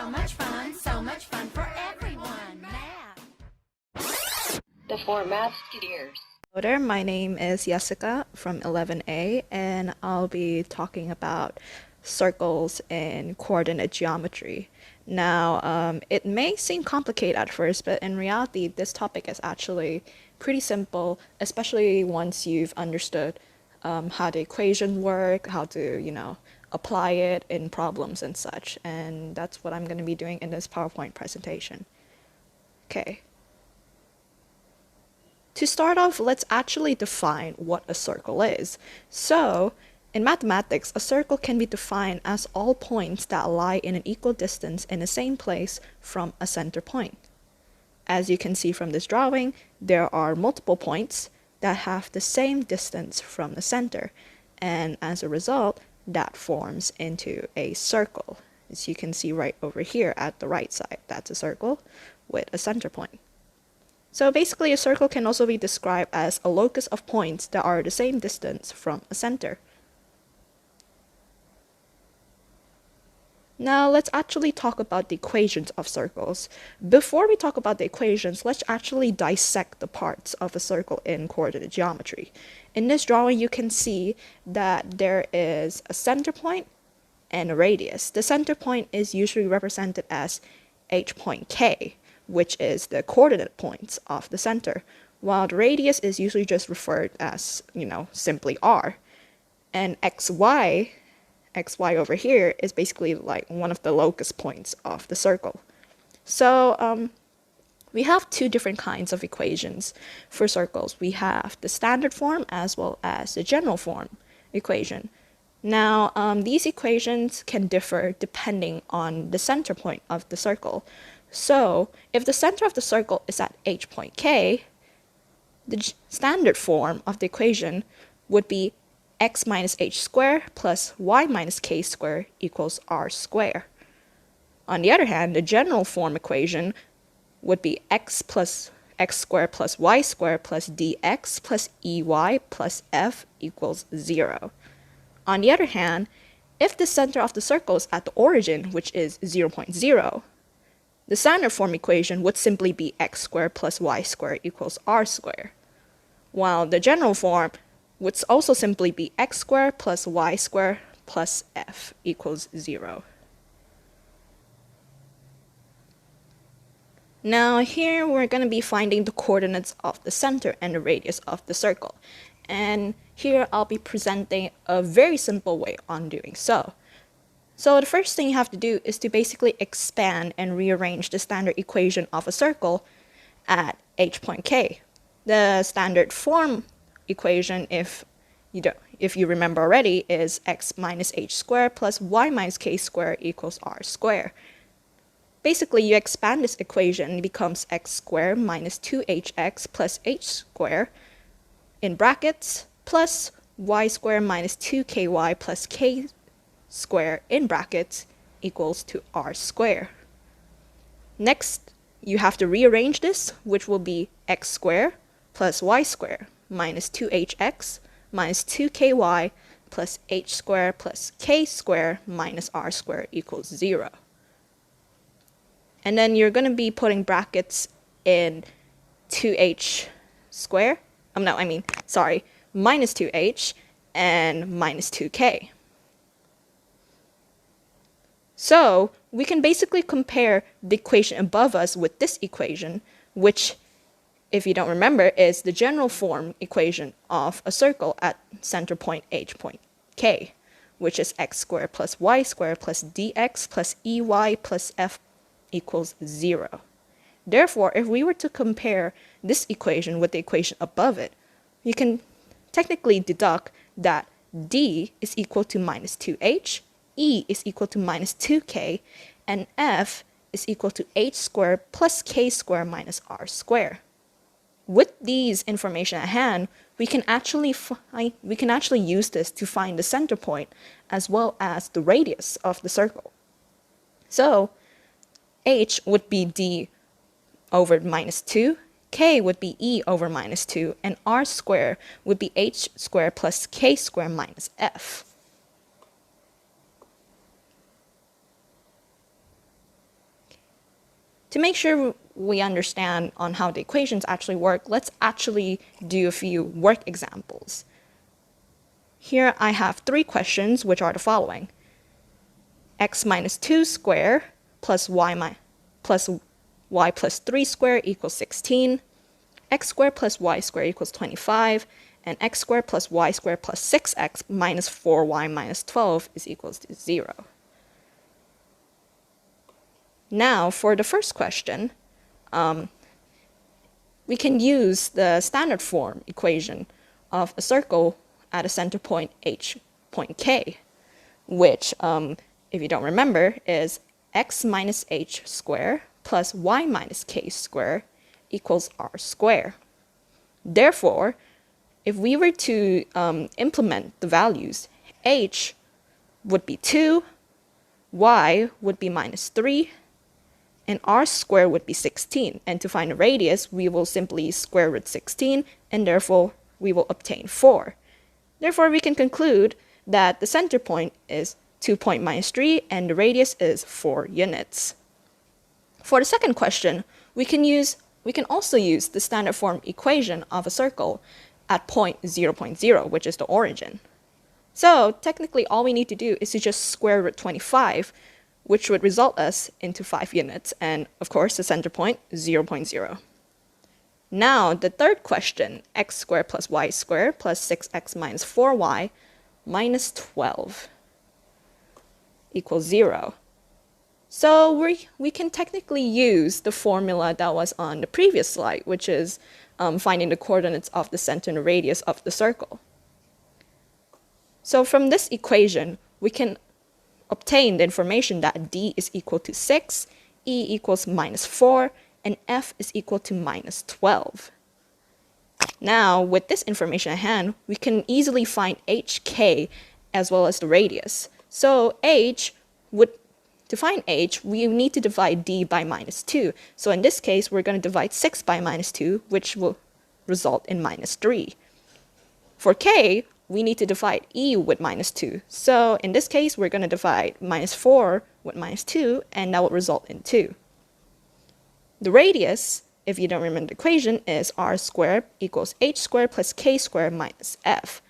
so much fun for everyone. Math. The four Mathsketeers. Hello there, my name is Yessika from 11A, and I'll be talking about circles in coordinate geometry. Now, it may seem complicated at first, but in reality, this topic is actually pretty simple, especially once you've understood how the equation work, how to, apply it in problems and such. And that's what I'm going to be doing in this PowerPoint presentation. Okay. To start off, let's actually define what a circle is. So, in mathematics, a circle can be defined as all points that lie in an equal distance in the same place from a center point. As you can see from this drawing, there are multiple points that have the same distance from the center, and as a result, that forms into a circle. As you can see right over here at the right side, that's a circle with a center point. So basically, a circle can also be described as a locus of points that are the same distance from a center. Now let's actually talk about the equations of circles. Before we talk about the equations, let's actually dissect the parts of a circle in coordinate geometry. In this drawing, you can see that there is a center point and a radius. The center point is usually represented as h point k, which is the coordinate points of the center, while the radius is usually just referred as, simply r. And xy over here is basically like one of the locus points of the circle. So we have two different kinds of equations for circles. We have the standard form as well as the general form equation. Now, these equations can differ depending on the center point of the circle. So, if the center of the circle is at h point k, the standard form of the equation would be x minus h squared plus y minus k squared equals r squared. On the other hand, the general form equation would be x squared plus y squared plus dx plus ey plus f equals 0. On the other hand, if the center of the circle is at the origin, which is 0.0, the standard form equation would simply be x squared plus y squared equals r squared, while the general form would also simply be x squared plus y squared plus f equals 0. Now here we're going to be finding the coordinates of the center and the radius of the circle. And here I'll be presenting a very simple way on doing so. So the first thing you have to do is to basically expand and rearrange the standard equation of a circle at h point k. The standard form equation, if you remember already, is x minus h squared plus y minus k squared equals r squared. Basically, you expand this equation and it becomes x squared minus 2hx plus h squared in brackets plus y squared minus 2ky plus k squared in brackets equals to r squared. Next, you have to rearrange this, which will be x squared plus y squared minus 2hx minus 2ky plus h squared plus k squared minus r squared equals 0. And then you're going to be putting brackets in 2h squared, minus 2h and minus 2k. So we can basically compare the equation above us with this equation, which, if you don't remember, is the general form equation of a circle at center point h point k, which is x squared plus y squared plus dx plus ey plus f equals 0. Therefore, if we were to compare this equation with the equation above it, you can technically deduct that d is equal to minus 2h, e is equal to minus 2k, and f is equal to h squared plus k squared minus r squared. With these information at hand, we can actually use this to find the center point as well as the radius of the circle. So h would be d over minus 2, k would be e over minus 2, and r squared would be h squared plus k squared minus f. To make sure we understand on how the equations actually work, let's actually do a few work examples. Here I have 3 questions, which are the following. X minus 2 square plus y plus 3 square equals 16. X squared plus y squared equals 25. And x squared plus y squared plus 6x minus 4y minus 12 is equals to 0. Now, for the first question, we can use the standard form equation of a circle at a center point h point k, which, if you don't remember, is x minus h squared plus y minus k squared equals r squared. Therefore, if we were to implement the values, h would be 2, y would be minus 3, and r squared would be 16. And to find the radius, we will simply square root 16, and therefore we will obtain 4. Therefore, we can conclude that the center point is 2 point minus 3, and the radius is 4 units. For the second question, we can also use the standard form equation of a circle at point 0, which is the origin. So technically all we need to do is to just square root 25, which would result us into 5 units, and of course the center point 0, 0. Now the third question, x squared plus y squared plus 6x minus 4y minus 12 equals 0. So we can technically use the formula that was on the previous slide, which is finding the coordinates of the center and the radius of the circle. So from this equation, we can obtain the information that d is equal to 6, e equals minus 4, and f is equal to minus 12. Now, with this information at hand, we can easily find hk as well as the radius. So to find h, we need to divide d by minus 2. So in this case, we're going to divide 6 by minus 2, which will result in minus 3. For k, we need to divide e with minus 2. So in this case, we're going to divide minus 4 with minus 2, and that will result in 2. The radius, if you don't remember the equation, is r squared equals h squared plus k squared minus f.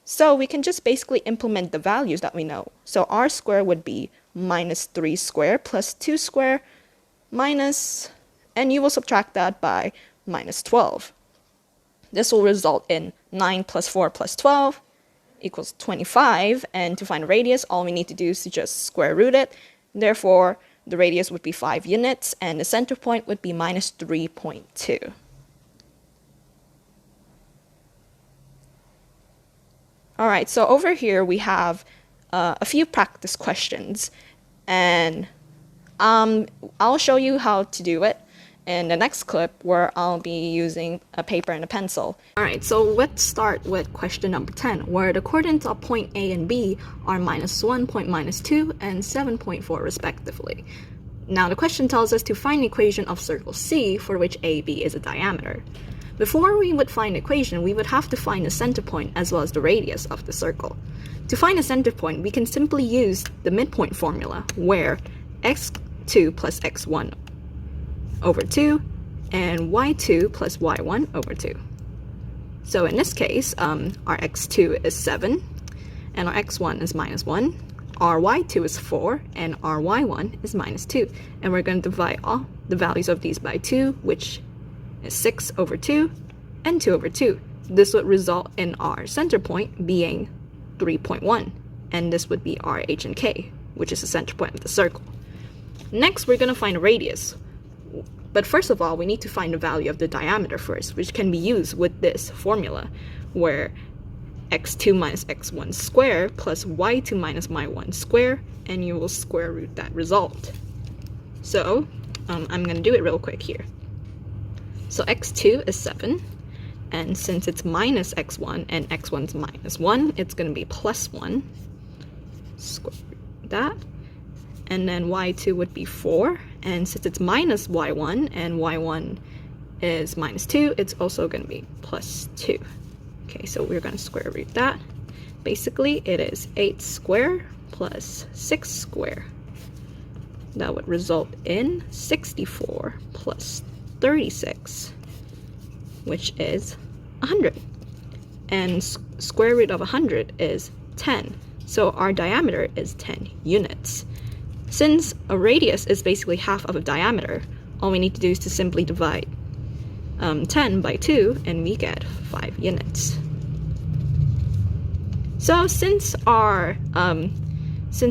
So we can just basically implement the values that we know. So r squared would be minus 3 squared plus 2 squared minus, and you will subtract that by minus 12. This will result in 9 plus 4 plus 12 equals 25, and to find a radius, all we need to do is to just square root it. Therefore, the radius would be 5 units, and the center point would be minus 3.2. Alright, so over here we have a few practice questions, and I'll show you how to do it in the next clip where I'll be using a paper and a pencil. Alright, so let's start with question number 10, where the coordinates of point A and B are minus 1, point minus 2, and 7.4 respectively. Now the question tells us to find the equation of circle C for which AB is a diameter. Before we would find the equation, we would have to find the center point as well as the radius of the circle. To find a center point, we can simply use the midpoint formula, where x2 plus x1 over 2 and y2 plus y1 over 2. So in this case, our x2 is 7 and our x1 is minus 1, our y2 is 4 and our y1 is minus 2, and we're going to divide all the values of these by 2, which is 6 over 2 and 2 over 2. This would result in our center point being 3.1, and this would be our h and k, which is the center point of the circle. Next, we're going to find a radius. But first of all, we need to find the value of the diameter first, which can be used with this formula, where x2 minus x1 squared plus y2 minus y1 squared, and you will square root that result. So I'm going to do it real quick here. So x2 is 7, and since it's minus x1 and x1 is minus 1, it's going to be plus 1. Square root that. And then y2 would be 4, and since it's minus y1 and y1 is minus 2, it's also going to be plus 2. Okay, so we're going to square root that. Basically, it is 8 squared plus 6 squared that would result in 64 plus 36, which is 100. And square root of 100 is 10. So our diameter is 10 units. Since a radius is basically half of a diameter, all we need to do is to simply divide 10 by 2 and we get 5 units. So since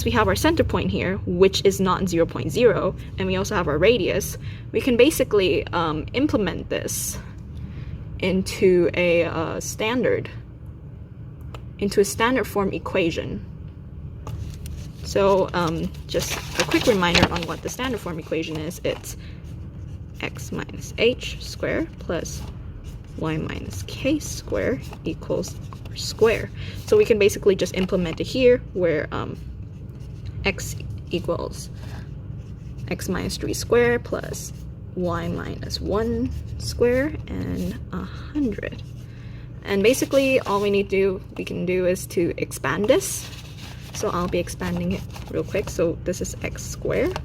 we have our center point here, which is not 0.0, and we also have our radius, we can basically implement this into a standard form equation. So just a quick reminder on what the standard form equation is. It's x minus h squared plus y minus k squared equals r squared. So we can basically just implement it here, where x equals x minus 3 squared plus y minus 1 squared and 100. And basically all we can do is to expand this. So I'll be expanding it real quick. So this is x squared,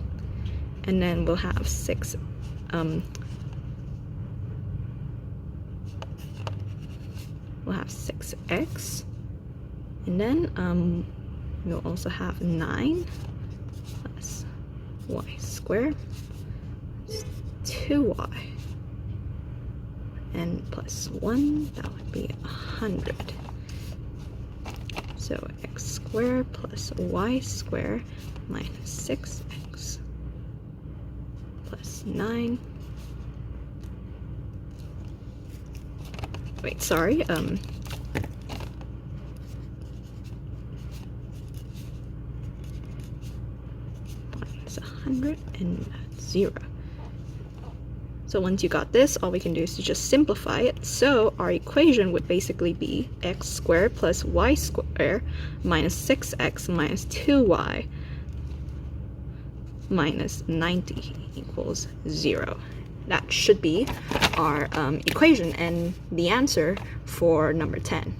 and then we'll have 6 we'll have 6x, and then we'll also have 9 plus y squared plus 2y, and plus 1, that would be 100. So x squared plus y squared minus 6x plus 9. Wait, sorry. Minus 100 and 0. So once you got this, all we can do is to just simplify it. So our equation would basically be x squared plus y squared minus 6x minus 2y minus 90 equals 0. That should be our equation and the answer for number 10.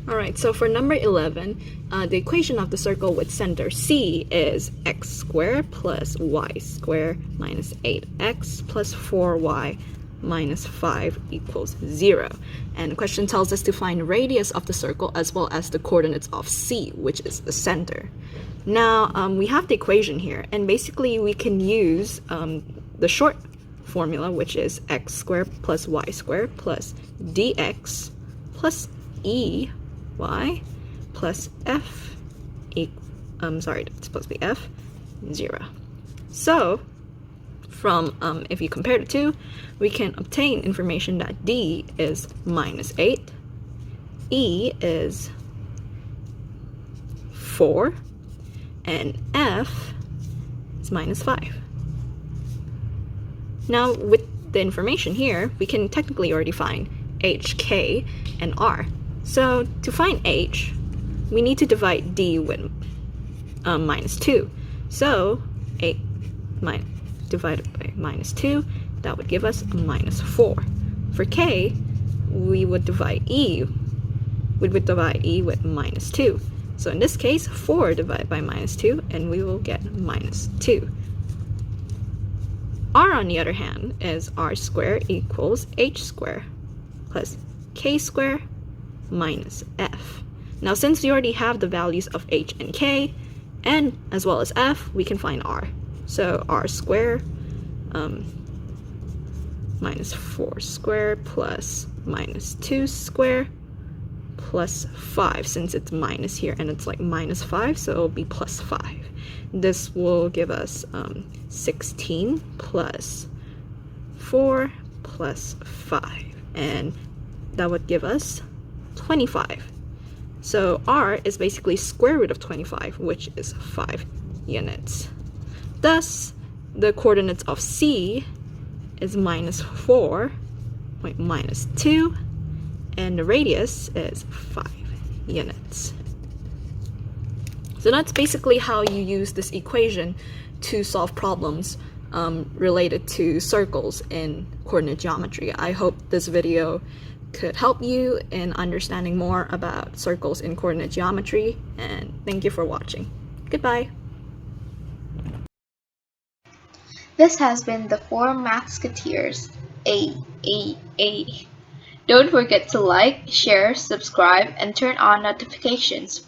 Alright, so for number 11, the equation of the circle with center C is x squared plus y squared minus 8x plus 4y minus 5 equals 0. And the question tells us to find radius of the circle as well as the coordinates of C, which is the center. Now, we have the equation here, and basically we can use the short formula, which is x squared plus y squared plus dx plus ey plus f sorry, it's supposed to be f 0. So from if you compare the two, we can obtain information that d is minus 8, e is 4, and f is minus 5. Now with the information here, we can technically already find h, k, and r. So to find h, we need to divide d with minus 2. So 8 divided by minus 2, that would give us a minus 4. For k, we would divide e with minus 2. So in this case, 4 divided by minus 2, and we will get minus 2. R, on the other hand, is r squared equals h squared plus k squared minus f. Now since we already have the values of h and k, and as well as f, we can find r. So r squared minus 4 squared plus minus 2 squared plus 5, since it's minus here and it's like minus 5, so it'll be plus 5. This will give us 16 plus 4 plus 5, and that would give us 25. So r is basically square root of 25, which is 5 units. Thus, the coordinates of C is minus 4, minus 2, and the radius is 5 units. So that's basically how you use this equation to solve problems related to circles in coordinate geometry. I hope this video could help you in understanding more about circles in coordinate geometry, and thank you for watching. Goodbye. This has been the 4 Mathsketeers. A. Don't forget to like, share, subscribe, and turn on notifications